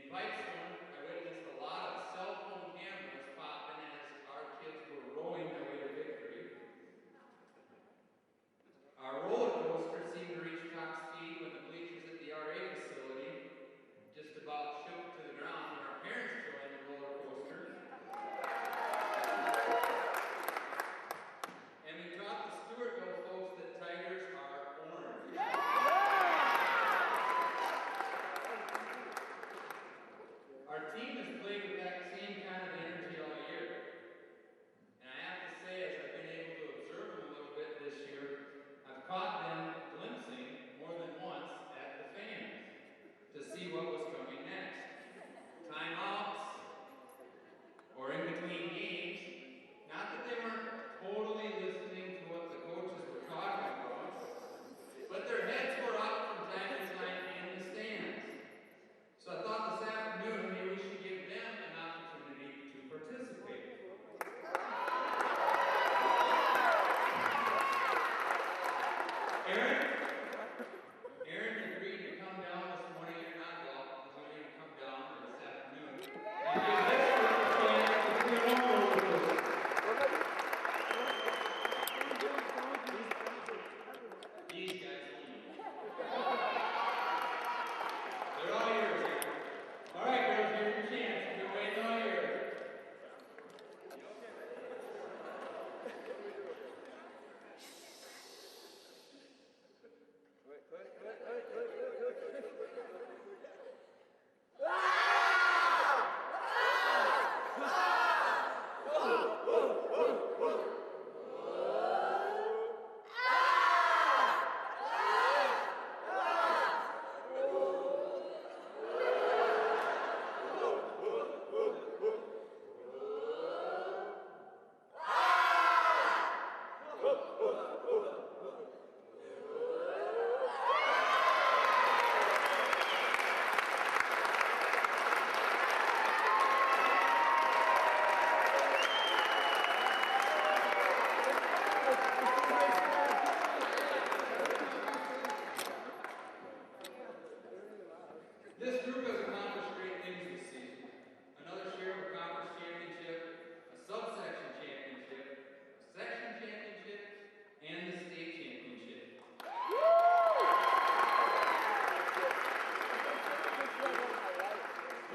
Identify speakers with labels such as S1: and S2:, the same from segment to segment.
S1: Pipestone, I witnessed a lot of cell phone cameras popping as our kids were rowing their way to victory. Our roller coaster seemed to reach top speed when the bleachers at the RA facility just about shook to the ground when our parents joined the roller coaster. And we taught the Stewartville folks that tigers are orange. Our team has played with that same kind of energy all year. And I have to say, as I've been able to observe them a little bit this year, I've caught them glimpsing more than once at the fans to see what was coming next. Timeouts, or in between games. Not that they weren't totally listening to what the coaches were talking about, but their heads were up from time to time in the stands. So I thought this afternoon maybe we should give them an opportunity to participate. Aaron agreed to come down this morning. You're not welcome. He's going to come down this afternoon. And give this group a chance to do one more with us. These guys only. They're all yours, Aaron. All right, girls, here's your chance. You're waiting all yours. This group has accomplished great things this season. Another share of a conference championship, a subsection championship, a section championship, and the state championship.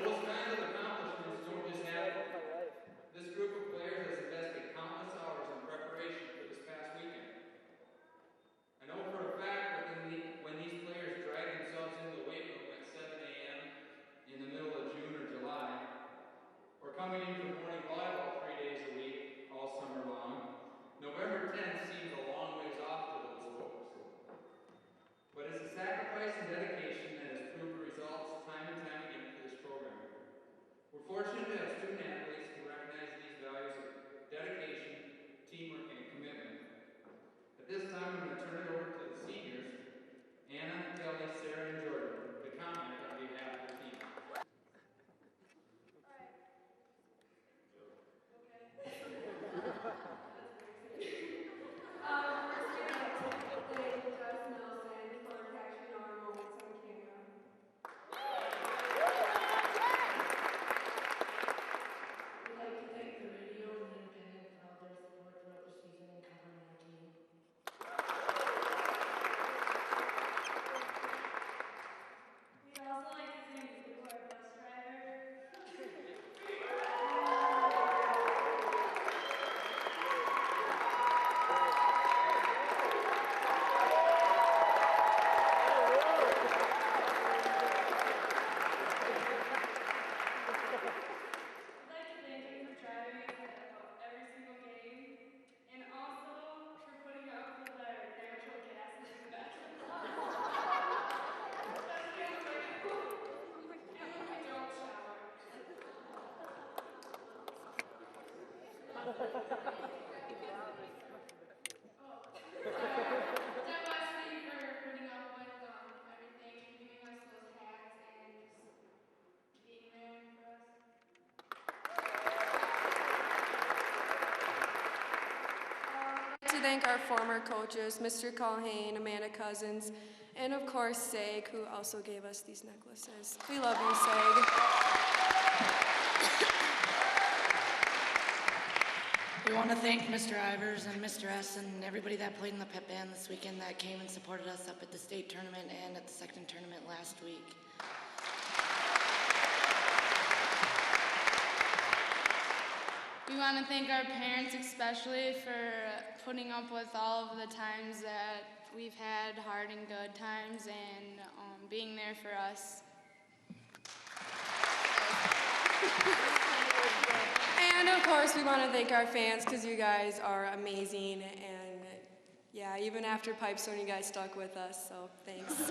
S1: Those kinds of accomplishments don't just happen. This group of players has invested countless hours in preparation for this past weekend. I know for a fact that when these players drag themselves into the weight room at 7 a.m. in the middle of June or July, or coming in for morning volleyball 3 days a week all summer long, November 10th seems a long ways off to those folks. But it's a sacrifice and dedication that has proved results time and time again for this program. We're fortunate to have student athletes who recognize these values of dedication, teamwork, and commitment. At this time, I'm going to turn it over to the seniors, Anna, Kelly, Sarah, and Jordan, to comment on behalf of the team.
S2: Thank our former coaches, Mr. Colhane, Amanda Cousins, and of course SAG, who also gave us these necklaces. We love you, SAG.
S3: to thank Mr. Ivers and Mr. S and everybody that played in the pep band this weekend that came and supported us up at the state tournament and at the second tournament last week.
S4: We want to thank our parents especially for putting up with all of the times that we've had, hard and good times, and being there for us.
S2: And of course, we want to thank our fans because you guys are amazing. And yeah, even after Pipestone, you guys stuck with us, so thanks.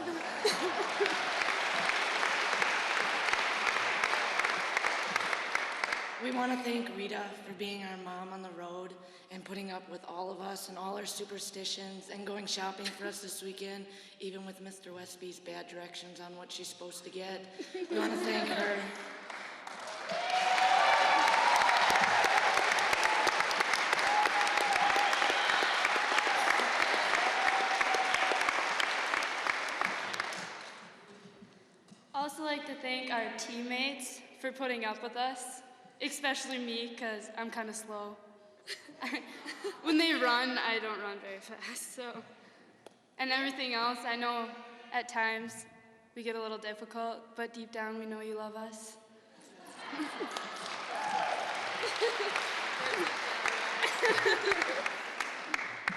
S3: We want to thank Rita for being our mom on the road and putting up with all of us and all our superstitions and going shopping for us this weekend, even with Mr. Westby's bad directions on what she's supposed to get. We want to thank her.
S4: Also like to thank our teammates for putting up with us, especially me because I'm kind of slow. When they run, I don't run very fast. So, and everything else, I know at times we get a little difficult, but deep down we know you love us.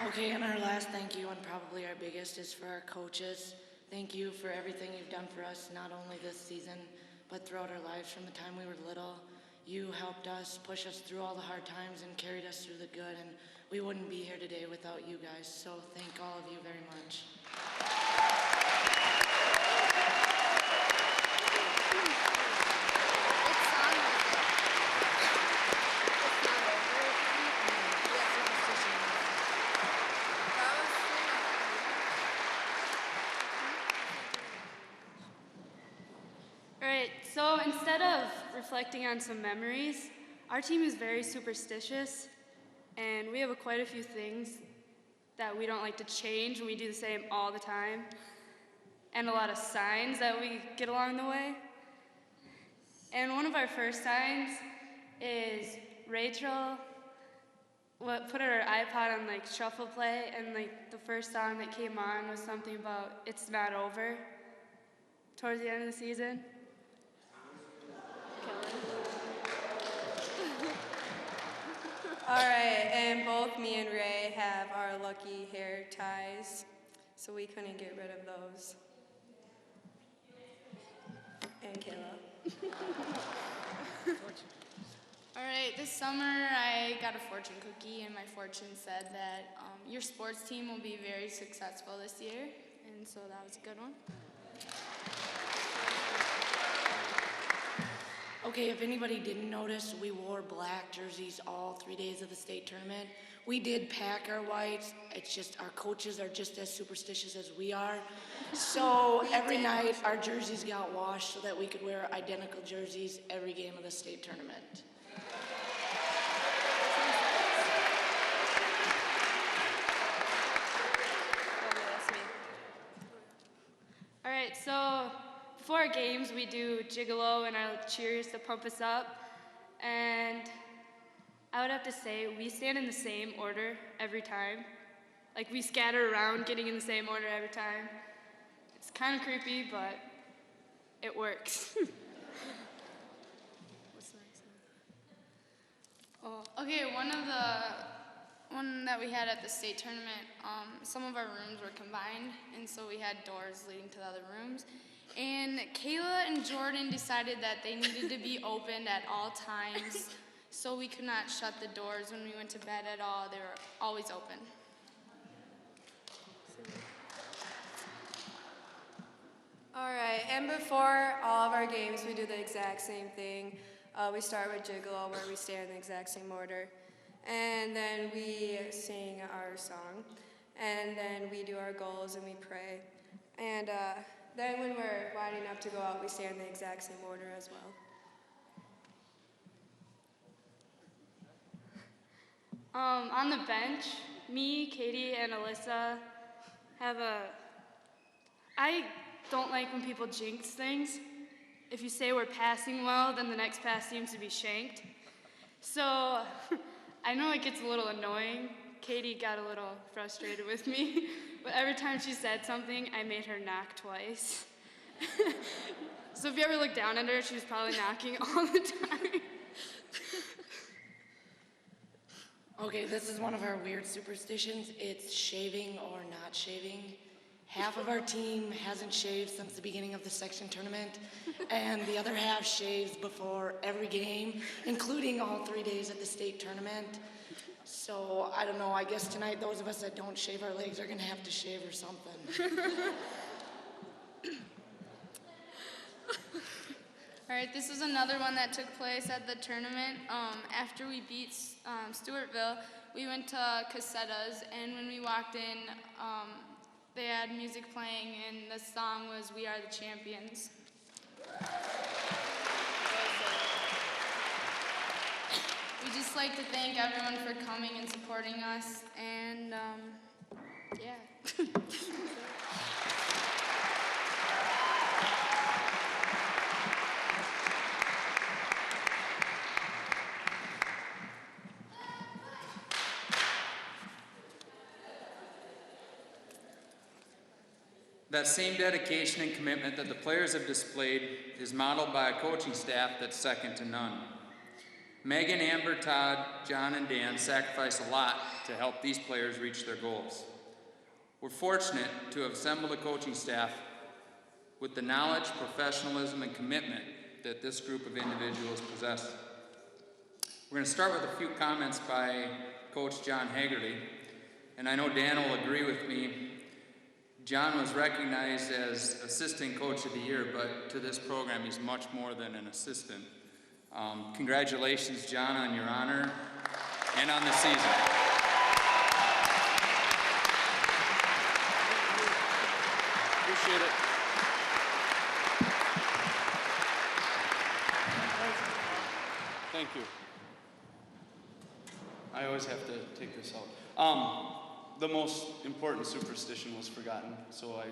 S3: Okay, and our last thank you, and probably our biggest, is for our coaches. Thank you for everything you've done for us, not only this season, but throughout our lives from the time we were little. You helped us, push us through all the hard times, and carried us through the good, and we wouldn't be here today without you guys, so thank all of you very much.
S4: Alright, so instead of reflecting on some memories, our team is very superstitious, and we have quite a few things that we don't like to change, and we do the same all the time, and a lot of signs that we get along the way. And one of our first signs is Rachel put her iPod on like shuffle play, and like the first song that came on was something about "It's Not Over" towards the end of the season.
S2: All right, and both me and Ray have our lucky hair ties, so we couldn't get rid of those. And Kayla.
S4: All right, this summer I got a fortune cookie, and my fortune said that your sports team will be very successful this year, and so that was a good one.
S3: Okay, if anybody didn't notice, we wore black jerseys all 3 days of the state tournament. We did pack our whites. It's just our coaches are just as superstitious as we are. So every night our jerseys got washed so that we could wear identical jerseys every game of the state tournament.
S4: All right, so before our games, we do Gigolo and our cheers to pump us up. And I would have to say, we stand in the same order every time. Like, we scatter around getting in the same order every time. It's kind of creepy, but it works. What's the next one? Oh, okay, one that we had at the state tournament, some of our rooms were combined, and so we had doors leading to the other rooms. And Kayla and Jordan decided that they needed to be opened at all times, so we could not shut the doors when we went to bed at all. They were always open.
S2: All right, and before all of our games, we do the exact same thing. We start with Gigolo, where we stand in the exact same order. And then we sing our song. And then we do our goals and we pray. And then when we're lining up to go out, we stand in the exact same order as well.
S4: On the bench, me, Katie, and Alyssa I don't like when people jinx things. If you say we're passing well, then the next pass seems to be shanked. So I know it gets a little annoying. Katie got a little frustrated with me, but every time she said something, I made her knock twice. So if you ever look down at her, she's probably knocking all the time.
S3: Okay, this is one of our weird superstitions. It's shaving or not shaving. Half of our team hasn't shaved since the beginning of the section tournament, and the other half shaves before every game, including all 3 days at the state tournament. So, I don't know, I guess tonight those of us that don't shave our legs are gonna have to shave or something.
S5: All right, this is another one that took place at the tournament. After we beat Stewartville, we went to Casetas, and when we walked in, they had music playing, and the song was "We Are the Champions." We'd just like to thank everyone for coming and supporting us, and yeah.
S1: That same dedication and commitment that the players have displayed is modeled by a coaching staff that's second to none. Megan, Amber, Todd, John, and Dan sacrifice a lot to help these players reach their goals. We're fortunate to have assembled a coaching staff with the knowledge, professionalism, and commitment that this group of individuals possess. We're going to start with a few comments by Coach John Haggerty, and I know Dan will agree with me. John was recognized as Assistant Coach of the Year, but to this program, he's much more than an assistant. Congratulations, John, on your honor and on the season. Appreciate it.
S6: Thank you. I always have to take this out. The most important superstition was forgotten, so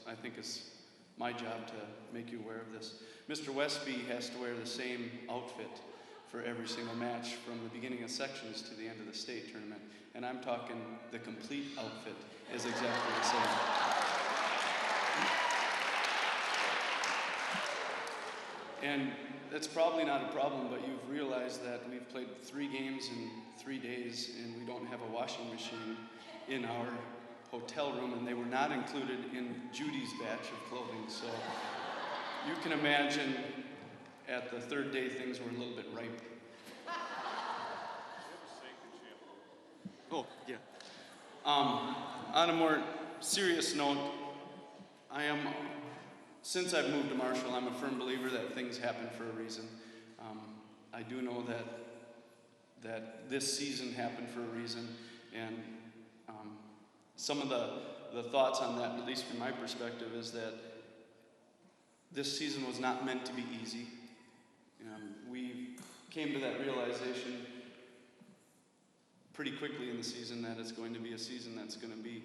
S6: I think it's my job to make you aware of this. Mr. Westby has to wear the same outfit for every single match from the beginning of sections to the end of the state tournament, and I'm talking the complete outfit is exactly the same. And that's probably not a problem, but you've realized that we've played 3 games in 3 days and we don't have a washing machine in our hotel room, and they were not included in Judy's batch of clothing. So you can imagine at the 3rd day things were a little bit ripe. Oh, yeah. On a more serious note, since I've moved to Marshall, I'm a firm believer that things happen for a reason. I do know that this season happened for a reason, and some of the thoughts on that, at least from my perspective, is that this season was not meant to be easy. We came to that realization pretty quickly in the season that it's going to be a season that's going to be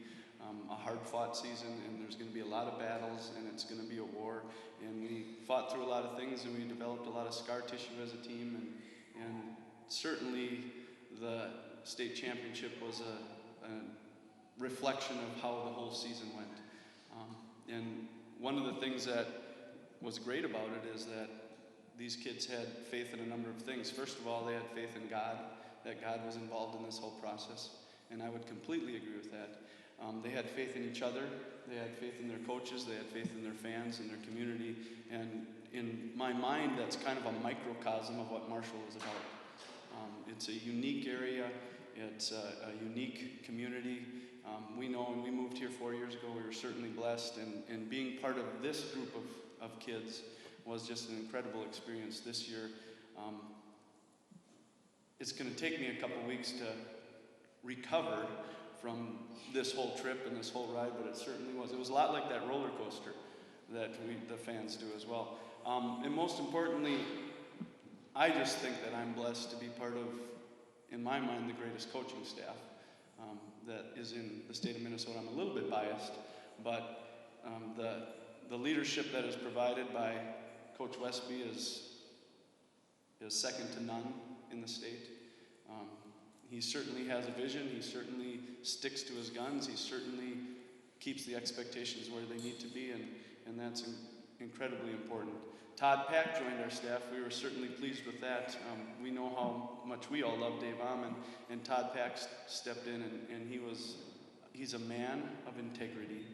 S6: a hard-fought season, and there's going to be a lot of battles, and it's going to be a war. And we fought through a lot of things, and we developed a lot of scar tissue as a team, and certainly the state championship was a reflection of how the whole season went. And one of the things that was great about it is that these kids had faith in a number of things. First of all, they had faith in God, that God was involved in this whole process, and I would completely agree with that. They had faith in each other, they had faith in their coaches, they had faith in their fans and their community, and in my mind, that's kind of a microcosm of what Marshall is about. It's a unique area, it's a unique community. We know when we moved here 4 years ago, we were certainly blessed, and being part of this group of kids was just an incredible experience this year. It's going to take me a couple weeks to recover from this whole trip and this whole ride, but it certainly was. It was a lot like that roller coaster that the fans do as well. And most importantly, I just think that I'm blessed to be part of, in my mind, the greatest coaching staff that is in the state of Minnesota. I'm a little bit biased, but the leadership that is provided by Coach Westby is second to none in the state. he certainly has a vision. He certainly sticks to his guns. He certainly keeps the expectations where they need to be, and that's incredibly important. Todd Pack joined our staff. We were certainly pleased with that. We know how much we all love Dave Ahman, and Todd Pack stepped in, and he's a man of integrity,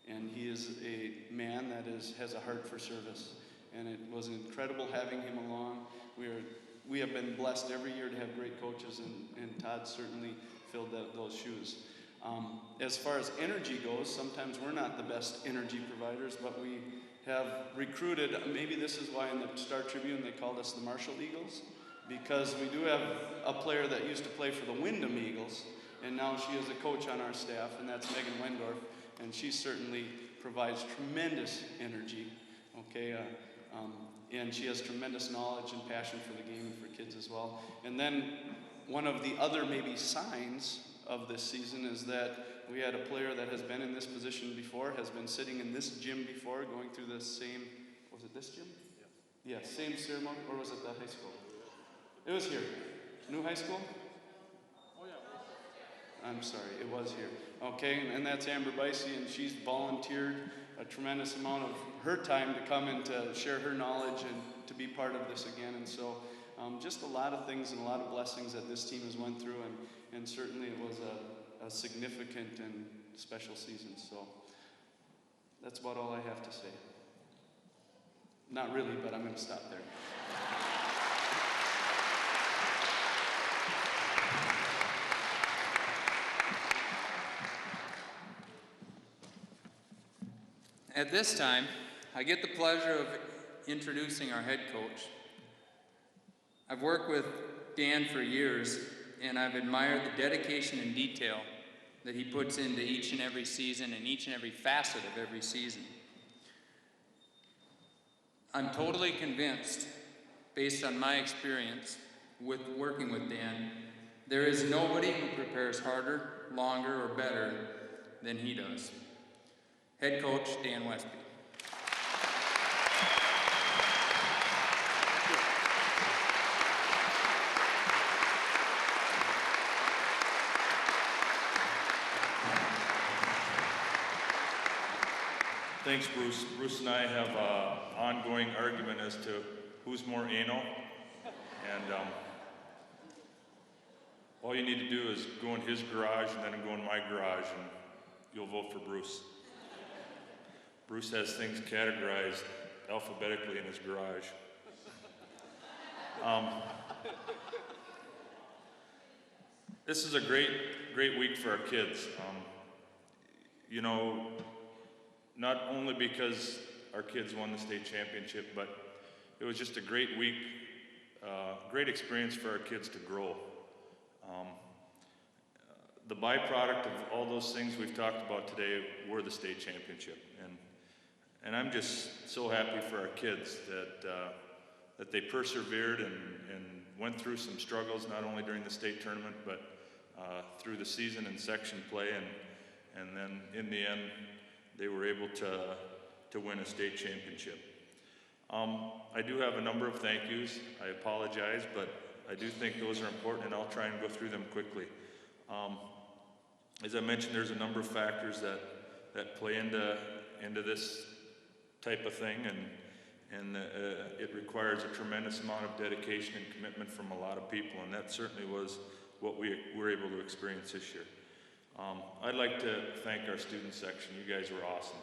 S6: and he is a man that has a heart for service. And it was incredible having him along. We have been blessed every year to have great coaches, and Todd certainly filled those shoes. As far as energy goes, sometimes we're not the best energy providers, but we have recruited, maybe this is why in the Star Tribune they called us the Marshall Eagles, because we do have a player that used to play for the Wyndham Eagles, and now she is a coach on our staff, and that's Megan Wendorf, and she certainly provides tremendous energy, okay? And she has tremendous knowledge and passion for the game and for kids as well. And then one of the other maybe signs of this season is that we had a player that has been in this position before, has been sitting in this gym before, going through the same, was it this gym? Yeah, same ceremony, or was it the high school? It was here. New high school? Oh yeah. I'm sorry, it was here. Okay, and that's Amber Bicey, and she's volunteered a tremendous amount of her time to come and to share her knowledge and to be part of this again. And so just a lot of things and a lot of blessings that this team has went through, and certainly it was a significant and special season. So that's about all I have to say. Not really, but I'm going to stop there.
S1: At this time, I get the pleasure of introducing our head coach. I've worked with Dan for years, and I've admired the dedication and detail that he puts into each and every season and each and every facet of every season. I'm totally convinced, based on my experience with working with Dan, there is nobody who prepares harder, longer, or better than he does. Head coach Dan Westby.
S7: Thanks, Bruce. Bruce and I have an ongoing argument as to who's more anal. And all you need to do is go in his garage and then go in my garage, and you'll vote for Bruce. Bruce has things categorized alphabetically in his garage. This is a great week for our kids. You know, not only because our kids won the state championship, but it was just a great week, great experience for our kids to grow. The byproduct of all those things we've talked about today were the state championship. And I'm just so happy for our kids that they persevered and went through some struggles, not only during the state tournament, but through the season and section play, and then in the end, they were able to win a state championship. I do have a number of thank yous. I apologize, but I do think those are important, and I'll try and go through them quickly. As I mentioned, there's a number of factors that play into this type of thing, and it requires a tremendous amount of dedication and commitment from a lot of people, and that certainly was what we were able to experience this year. I'd like to thank our student section. You guys were awesome.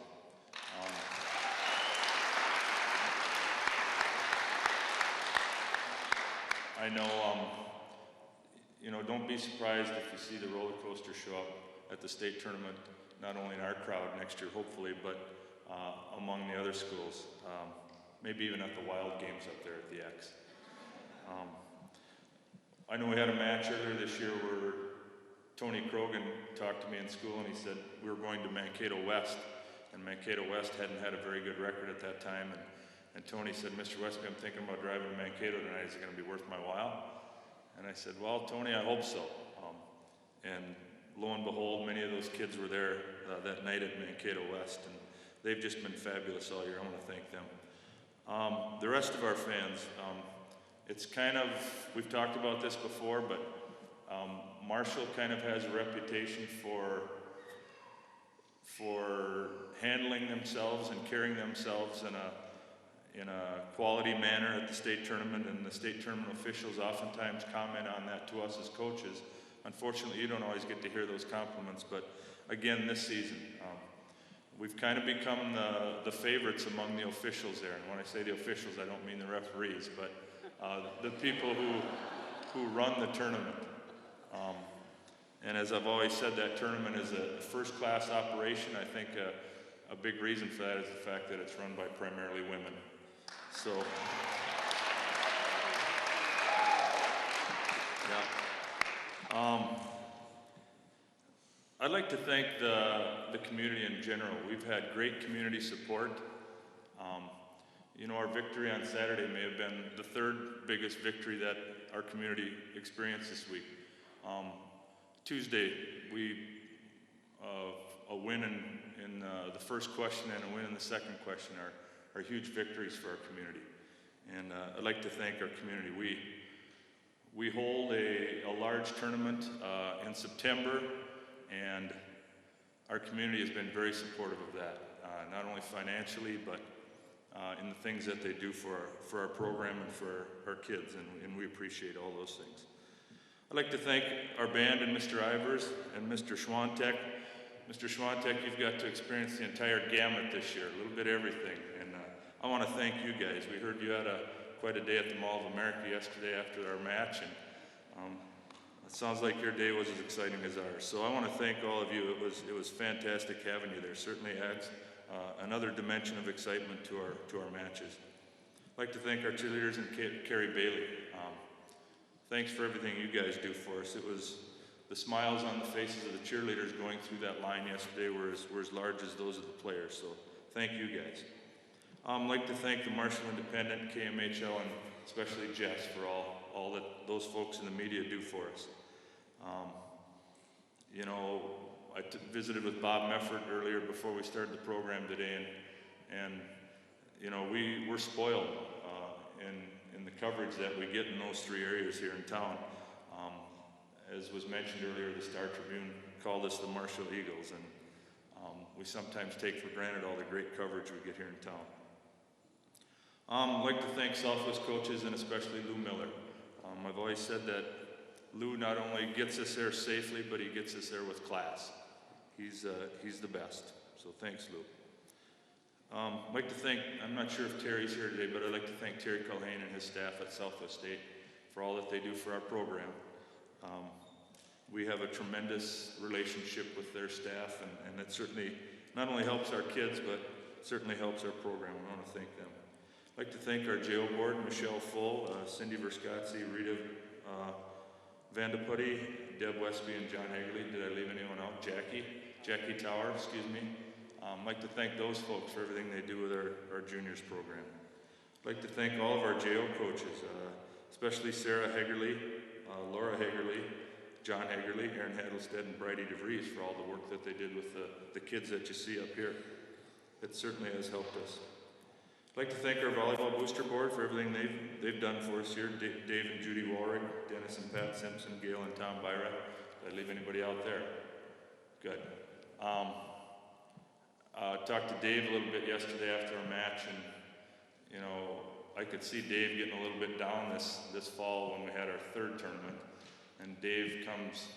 S7: I know, you know, don't be surprised if you see the roller coaster show up at the state tournament, not only in our crowd next year, hopefully, but among the other schools. Maybe even at the Wild Games up there at the X. I know we had a match earlier this year where Tony Krogan talked to me in school, and he said we were going to Mankato West, and Mankato West hadn't had a very good record at that time, and Tony said, Mr. Westby, I'm thinking about driving to Mankato tonight. Is it going to be worth my while? And I said, well, Tony, I hope so. And lo and behold, many of those kids were there that night at Mankato West, and they've just been fabulous all year. I want to thank them. The rest of our fans, it's kind of, we've talked about this before, but Marshall kind of has a reputation for handling themselves and carrying themselves in a quality manner at the state tournament, and the state tournament officials oftentimes comment on that to us as coaches. Unfortunately, you don't always get to hear those compliments, but again, this season, we've kind of become the favorites among the officials there. And when I say the officials, I don't mean the referees, but the people who run the tournament. And as I've always said, that tournament is a first-class operation. I think a big reason for that is the fact that it's run by primarily women. So, yeah. I'd like to thank the community in general. We've had great community support. You know, our victory on Saturday may have been the third biggest victory that our community experienced this week. Tuesday, a win in the first question and a win in the second question are huge victories for our community. And I'd like to thank our community. We hold a large tournament in September, and our community has been very supportive of that, not only financially, but in the things that they do for our program and for our kids, and we appreciate all those things. I'd like to thank our band and Mr. Ivers and Mr. Schwantek. Mr. Schwantek, you've got to experience the entire gamut this year, a little bit of everything, and I want to thank you guys. We heard you had quite a day at the Mall of America yesterday after our match, and it sounds like your day was as exciting as ours. So I want to thank all of you. It was fantastic having you there. Certainly adds another dimension of excitement to our matches. I'd like to thank our cheerleaders and Carrie Bailey. Thanks for everything you guys do for us. It was the smiles on the faces of the cheerleaders going through that line yesterday were as large as those of the players. So thank you guys. I'd like to thank the Marshall Independent, KMHL, and especially Jess for all that those folks in the media do for us. You know, I visited with Bob Meffert earlier before we started the program today, and you know, we're spoiled in the coverage that we get in those three areas here in town. As was mentioned earlier, the Star Tribune called us the Marshall Eagles, and we sometimes take for granted all the great coverage we get here in town. I'd like to thank Southwest coaches and especially Lou Miller. I've always said that Lou not only gets us there safely, but he gets us there with class. He's the best, so thanks, Lou. I'd like to thank, I'm not sure if Terry's here today, but I'd like to thank Terry Culhane and his staff at Southwest State for all that they do for our program. We have a tremendous relationship with their staff, and that certainly not only helps our kids, but certainly helps our program. I want to thank them. I'd like to thank our jail board, Michelle Full, Cindy Verscazzi, Rita Vandeputty, Deb Westby, and John Hagerly. Did I leave anyone out? Jackie Tower, excuse me. I'd like to thank those folks for everything they do with our juniors program. I'd like to thank all of our JO coaches, especially Sarah Hagerly, Laura Hagerly, John Hagerly, Aaron Hadelstead, and Bridie DeVries for all the work that they did with the kids that you see up here. It certainly has helped us. I'd like to thank our volleyball booster board for everything they've done for us here. Dave and Judy Walrick, Dennis and Pat Simpson, Gail and Tom Byra. Did I leave anybody out there? Good. Talked to Dave a little bit yesterday after our match, and you know, I could see Dave getting a little bit down this fall when we had our third tournament. And Dave comes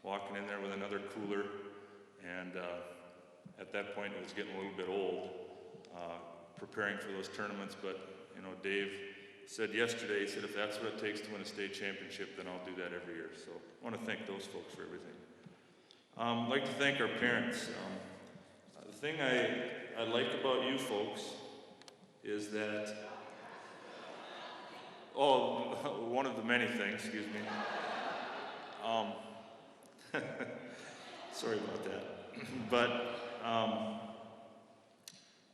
S7: walking in there with another cooler, and at that point it was getting a little bit old, preparing for those tournaments. But you know, Dave said yesterday, he said, if that's what it takes to win a state championship, then I'll do that every year. So I want to thank those folks for everything. I'd like to thank our parents. The thing I like about you folks is that, one of the many things, excuse me. Sorry about that. But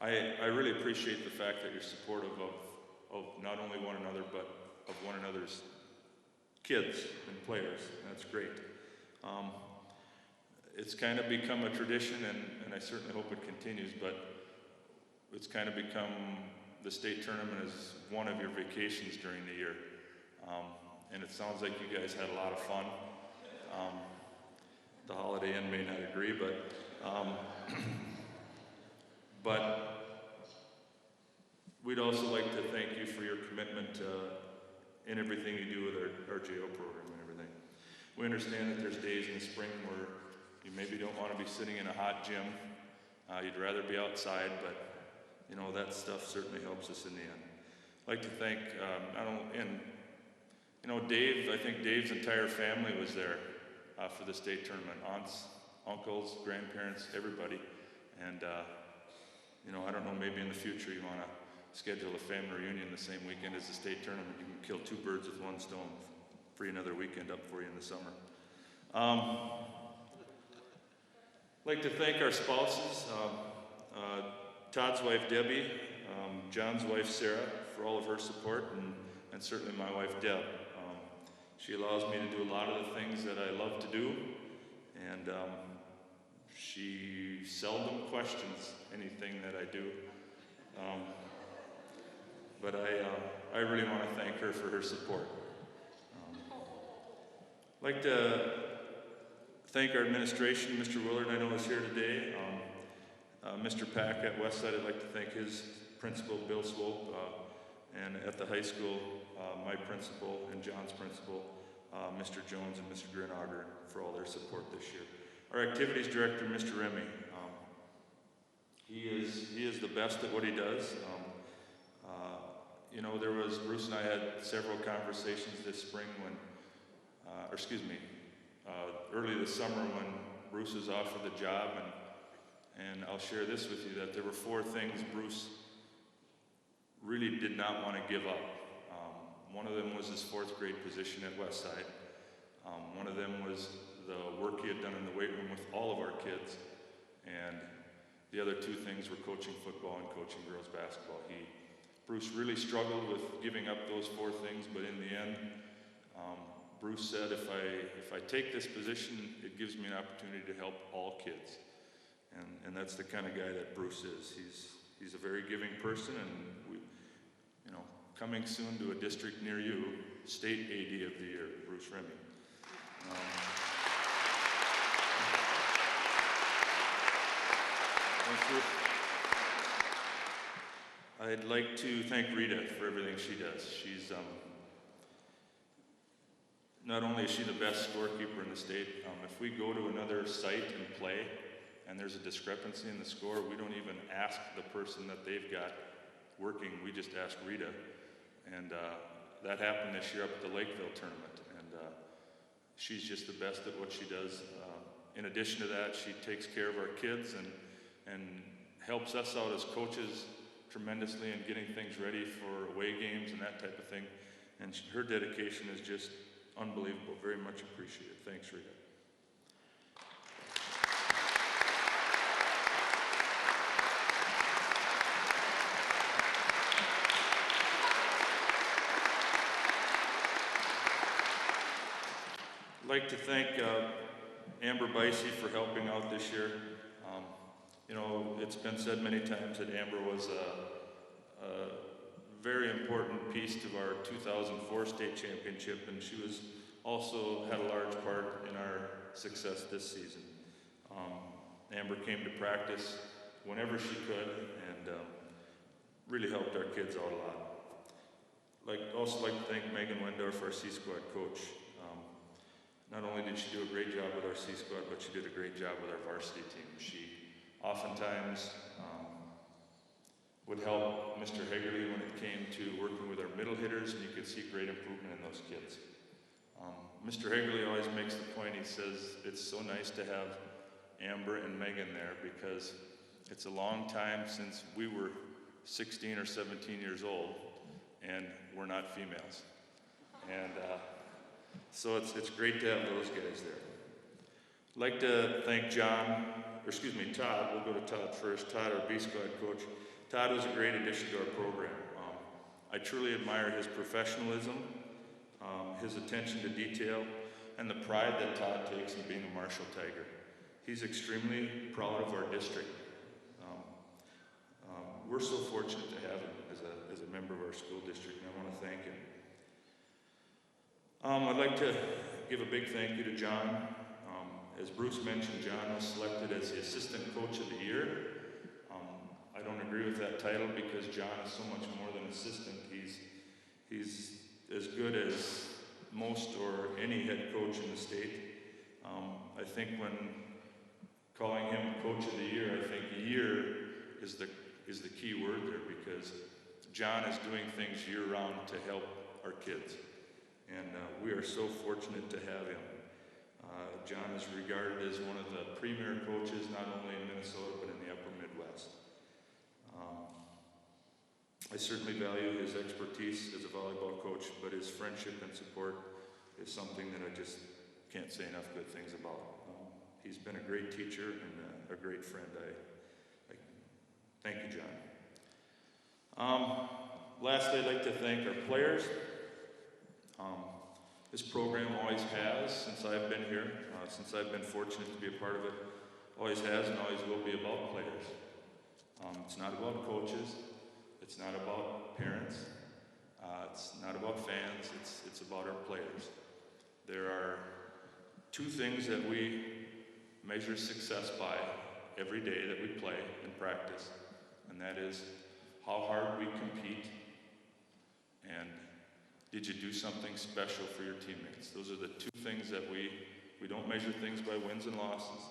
S7: I really appreciate the fact that you're supportive of not only one another, but of one another's kids and players. That's great. It's kind of become a tradition, and I certainly hope it continues, but it's kind of become the state tournament is one of your vacations during the year. And it sounds like you guys had a lot of fun. The Holiday Inn may not agree, but we'd also like to thank you for your commitment in everything you do with our JO program and everything. We understand that there's days in the spring where you maybe don't want to be sitting in a hot gym. You'd rather be outside, but you know, that stuff certainly helps us in the end. I'd like to thank, Dave, I think Dave's entire family was there for the state tournament. Aunts, uncles, grandparents, everybody. And, I don't know, maybe in the future you want to schedule a family reunion the same weekend as the state tournament. You can kill two birds with one stone. Free another weekend up for you in the summer. I'd like to thank our spouses, Todd's wife Debbie, John's wife Sarah for all of her support, and certainly my wife Deb. She allows me to do a lot of the things that I love to do, and she seldom questions anything that I do. But I really want to thank her for her support. I'd like to thank our administration. Mr. Willard, I know, is here today. Mr. Pack at Westside, I'd like to thank his principal, Bill Swope, and at the high school, my principal and John's principal, Mr. Jones and Mr. Grinauger, for all their support this year. Our activities director, Mr. Remy, he is the best at what he does. Bruce and I had several conversations this spring early this summer when Bruce was offered the job, and I'll share this with you, that there were 4 things Bruce really did not want to give up. One of them was his 4th grade position at Westside. One of them was the work he had done in the weight room with all of our kids, and the other 2 things were coaching football and coaching girls basketball. Bruce really struggled with giving up those 4 things, but in the end, Bruce said, if I take this position, it gives me an opportunity to help all kids. And that's the kind of guy that Bruce is. He's a very giving person, and coming soon to a district near you, State AD of the Year, Bruce Remy. Thanks, Bruce. I'd like to thank Rita for everything she does. She's not only is she the best scorekeeper in the state, if we go to another site and play and there's a discrepancy in the score, we don't even ask the person that they've got working, we just ask Rita. And that happened this year up at the Lakeville tournament, and she's just the best at what she does. In addition to that, she takes care of our kids and helps us out as coaches tremendously in getting things ready for away games and that type of thing. And her dedication is just unbelievable. Very much appreciated. Thanks, Rita. I'd like to thank Amber Bicey for helping out this year. It's been said many times that Amber was a very important piece to our 2004 state championship, and she also had a large part in our success this season. Amber came to practice whenever she could and really helped our kids out a lot. Also like to thank Megan Wendorf, our C-Squad coach. Not only did she do a great job with our C-Squad, but she did a great job with our varsity team. She oftentimes would help Mr. Hegarty when it came to working with our middle hitters, and you could see great improvement in those kids. Mr. Hegarty always makes the point, he says, it's so nice to have Amber and Megan there because it's a long time since we were 16 or 17 years old and we're not females. And so it's great to have those guys there. I'd like to thank Todd. We'll go to Todd first. Todd, our B-Squad coach. Todd was a great addition to our program. I truly admire his professionalism, his attention to detail, and the pride that Todd takes in being a Marshall Tiger. He's extremely proud of our district. We're so fortunate to have him as a member of our school district, and I want to thank him. I'd like to give a big thank you to John. As Bruce mentioned, John was selected as the Assistant Coach of the Year. I don't agree with that title because John is so much more than assistant. He's as good as most or any head coach in the state. I think when calling him Coach of the Year, I think year is the key word there, because John is doing things year-round to help our kids. And we are so fortunate to have him. John is regarded as one of the premier coaches, not only in Minnesota, but in the upper Midwest. I certainly value his expertise as a volleyball coach, but his friendship and support is something that I just can't say enough good things about. He's been a great teacher and a great friend. I thank you, John. Lastly, I'd like to thank our players. This program always has, since I've been here, since I've been fortunate to be a part of it, always has and always will be about players. It's not about coaches. It's not about parents. It's not about fans. It's about our players. There are two things that we measure success by every day that we play and practice, and that is how hard we compete and did you do something special for your teammates. Those are the two things that we don't measure things by wins and losses.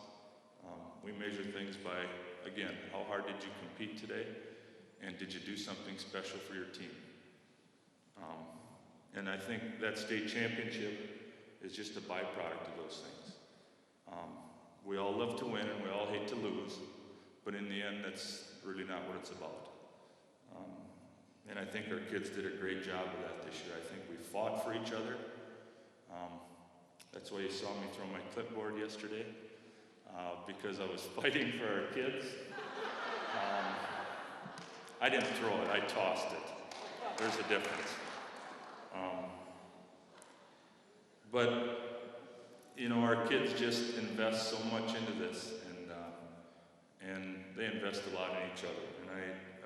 S7: We measure things by, again, how hard did you compete today, and did you do something special for your team? And I think that state championship is just a byproduct of those things. We all love to win and we all hate to lose, but in the end, that's really not what it's about. And I think our kids did a great job of that this year. I think we fought for each other. That's why you saw me throw my clipboard yesterday, because I was fighting for our kids. I didn't throw it, I tossed it. There's a difference. But, you know, our kids just invest so much into this, and they invest a lot in each other, and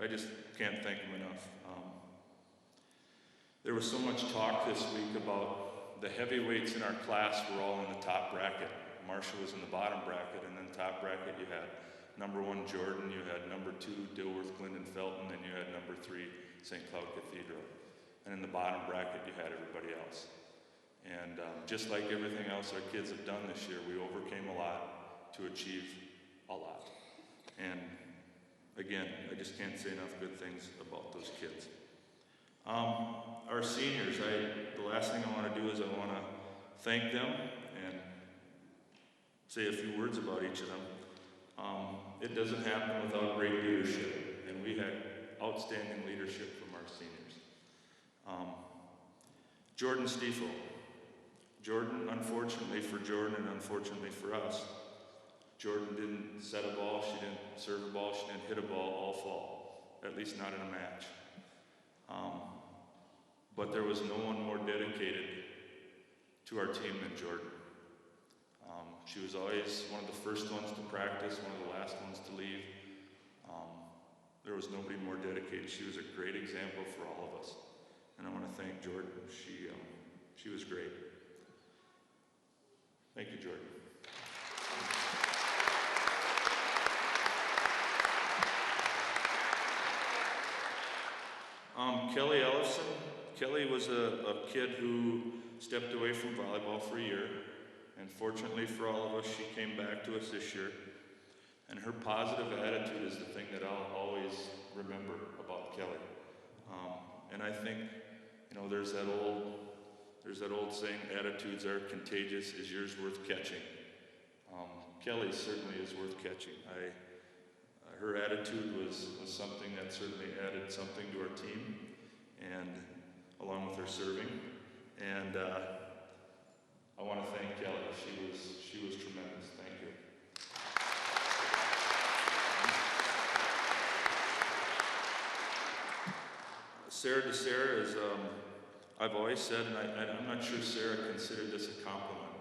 S7: I just can't thank them enough. There was so much talk this week about the heavyweights in our class were all in the top bracket. Marcia was in the bottom bracket, and then top bracket you had number 1 Jordan, you had number 2 Dilworth, Glendon, Felton, and you had number 3 St. Cloud Cathedral. And in the bottom bracket you had everybody else. And just like everything else our kids have done this year, we overcame a lot to achieve a lot. And again, I just can't say enough good things about those kids. Our seniors, the last thing I want to do is I want to thank them and say a few words about each of them. It doesn't happen without great leadership, and we had outstanding leadership from our seniors. Jordan Stiefel. Jordan, unfortunately for Jordan and unfortunately for us, Jordan didn't set a ball, she didn't serve a ball, she didn't hit a ball all fall, at least not in a match. But there was no one more dedicated to our team than Jordan. She was always one of the first ones to practice, one of the last ones to leave. There was nobody more dedicated. She was a great example for all of us. And I want to thank Jordan. She was great. Thank you, Jordan. Kelly Ellison. Kelly was a kid who stepped away from volleyball for a year, and fortunately for all of us, she came back to us this year. And her positive attitude is the thing that I'll always remember about Kelly. And I think, you know, there's that old saying, attitudes are contagious, is yours worth catching? Kelly certainly is worth catching. Her attitude was something that certainly added something to our team, and along with her serving. And I want to thank Kelly. She was tremendous. Thank you. Sarah DeSarah is, I've always said, and I'm not sure Sarah considered this a compliment,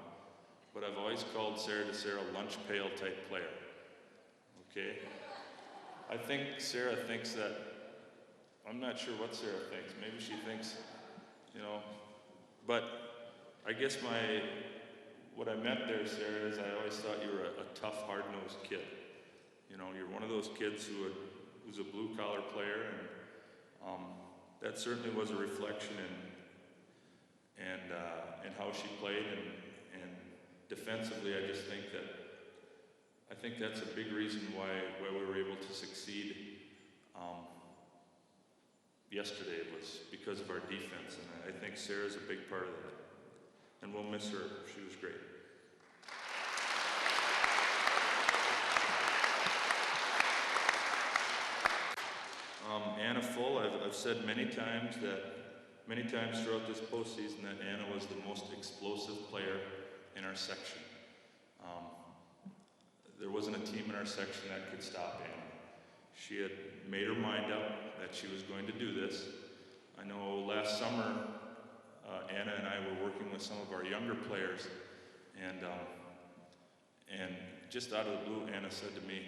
S7: but I've always called Sarah DeSarah a lunch pail type player. Okay? I think Sarah thinks that, I'm not sure what Sarah thinks. Maybe she thinks, you know, but I guess what I meant there, Sarah, is I always thought you were a tough, hard-nosed kid. You know, you're one of those kids who's a blue-collar player, and that certainly was a reflection in how she played, and defensively, I think that's a big reason why we were able to succeed yesterday, was because of our defense, and I think Sarah's a big part of that. And we'll miss her. She was great. Anna Full, I've said many times throughout this postseason that Anna was the most explosive player in our section. There wasn't a team in our section that could stop Anna. She had made her mind up that she was going to do this. I know last summer, Anna and I were working with some of our younger players, and just out of the blue, Anna said to me,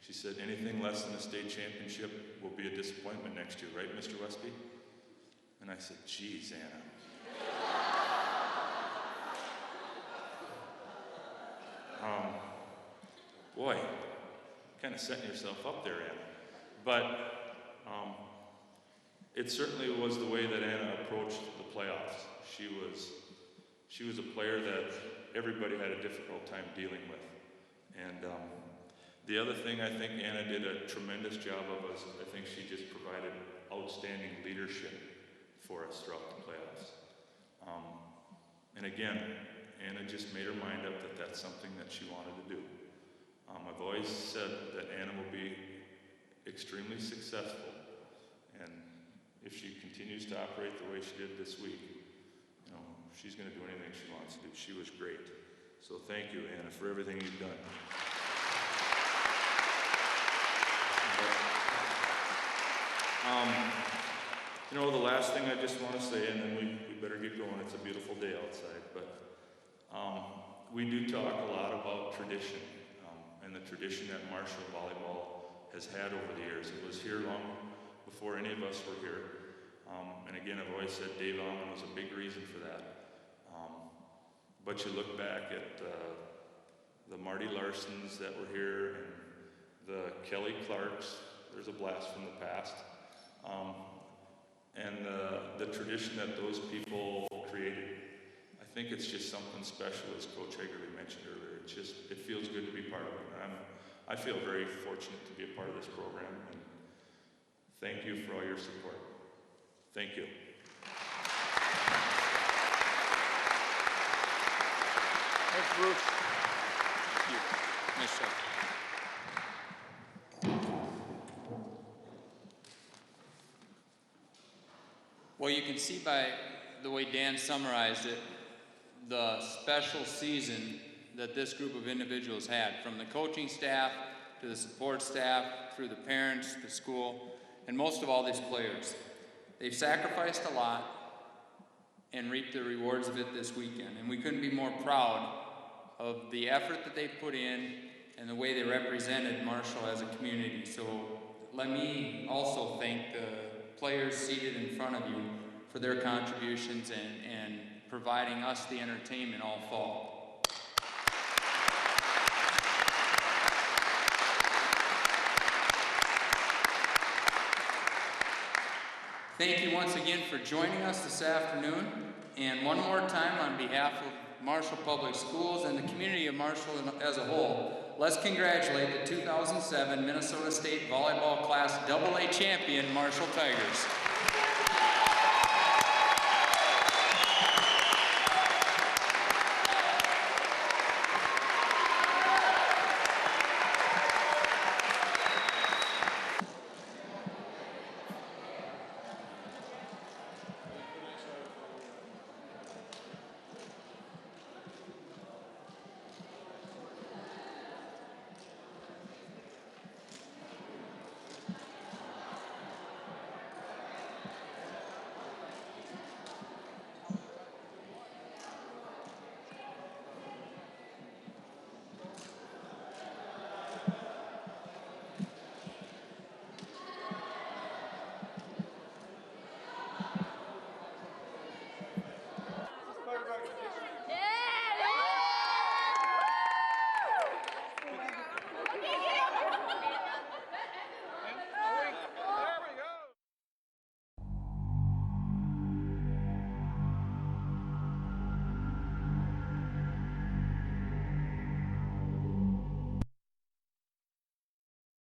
S7: she said, anything less than a state championship will be a disappointment next year, right, Mr. Westby? And I said, geez, Anna. Boy, kind of setting yourself up there, Anna. But it certainly was the way that Anna approached the playoffs. She was a player that everybody had a difficult time dealing with. And the other thing I think Anna did a tremendous job of was I think she just provided outstanding leadership for us throughout the playoffs. And again, Anna just made her mind up that that's something that she wanted to do. I've always said that Anna will be extremely successful, and if she continues to operate the way she did this week, you know, she's going to do anything she wants to do. She was great. So thank you, Anna, for everything you've done. You know, the last thing I just want to say, and then we better get going. It's a beautiful day outside, but we do talk a lot about tradition, and the tradition that Marshall Volleyball has had over the years. It was here long before any of us were here. And again, I've always said Dave Alman was a big reason for that. But you look back at the Marty Larsons that were here, and the Kelly Clarks, there's a blast from the past. And the tradition that those people created. I think it's just something special, as Coach Hagerly mentioned earlier. It feels good to be part of it. I feel very fortunate to be a part of this program, and thank you for all your support. Thank you.
S8: Thanks, Bruce. Thank you. Nice job. Well, you can see by the way Dan summarized it, the special season that this group of individuals had, from the coaching staff to the support staff, through the parents, the school, and most of all, these players. They've sacrificed a lot and reaped the rewards of it this weekend, and we couldn't be more proud of the effort that they put in and the way they represented Marshall as a community. So let me also thank the players seated in front of you for their contributions and providing us the entertainment all fall. Thank you once again for joining us this afternoon. And one more time, on behalf of Marshall Public Schools and the community of Marshall as a whole, let's congratulate the 2007 Minnesota State Volleyball Class AA champion, Marshall Tigers.